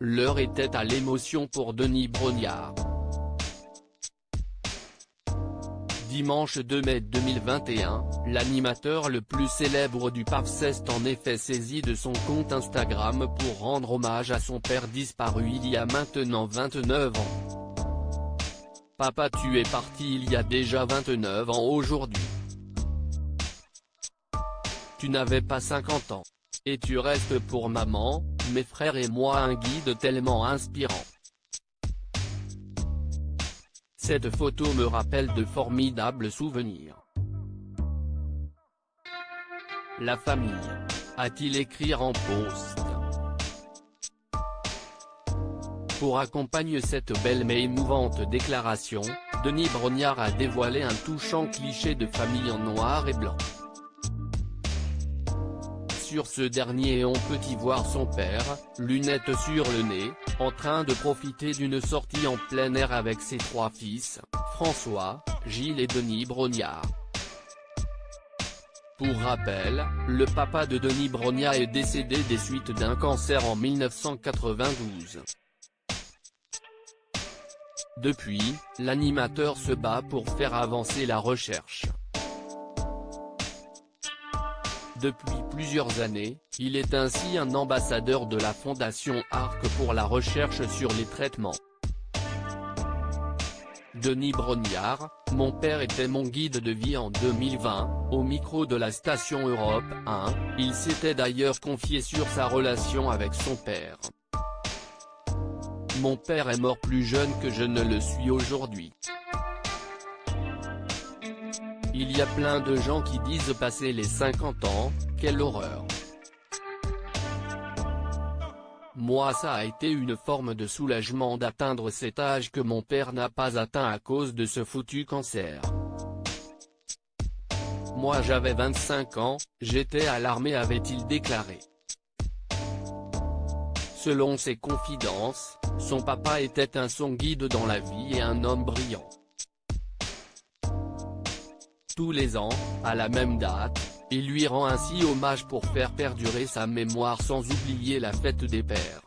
l'heure était à l'émotion pour Denis Brognard. Dimanche 2 mai 2021, l'animateur le plus célèbre du PAF s'est en effet saisi de son compte Instagram pour rendre hommage à son père disparu il y a maintenant 29 ans. Papa, tu es parti il y a déjà 29 ans aujourd'hui. Tu n'avais pas 50 ans. Et tu restes pour maman, mes frères et moi un guide tellement inspirant. Cette photo me rappelle de formidables souvenirs. La famille, a-t-il écrit en post. Pour accompagner cette belle mais émouvante déclaration, Denis Brognard a dévoilé un touchant cliché de famille en noir et blanc. Sur ce dernier on peut y voir son père, lunettes sur le nez, en train de profiter d'une sortie en plein air avec ses trois fils, François, Gilles et Denis Brognard. Pour rappel, le papa de Denis Brognard est décédé des suites d'un cancer en 1992. Depuis, l'animateur se bat pour faire avancer la recherche. Depuis plusieurs années, il est ainsi un ambassadeur de la Fondation Arc pour la recherche sur les traitements. Denis Brognard, mon père était mon guide de vie en 2020, au micro de la station Europe 1, il s'était d'ailleurs confié sur sa relation avec son père. Mon père est mort plus jeune que je ne le suis aujourd'hui. Il y a plein de gens qui disent passer les 50 ans, quelle horreur. Moi ça a été une forme de soulagement d'atteindre cet âge que mon père n'a pas atteint à cause de ce foutu cancer. Moi j'avais 25 ans, j'étais à l'armée, avait-il déclaré. Selon ses confidences, son papa était un son guide dans la vie et un homme brillant. Tous les ans, à la même date, il lui rend ainsi hommage pour faire perdurer sa mémoire sans oublier la fête des pères.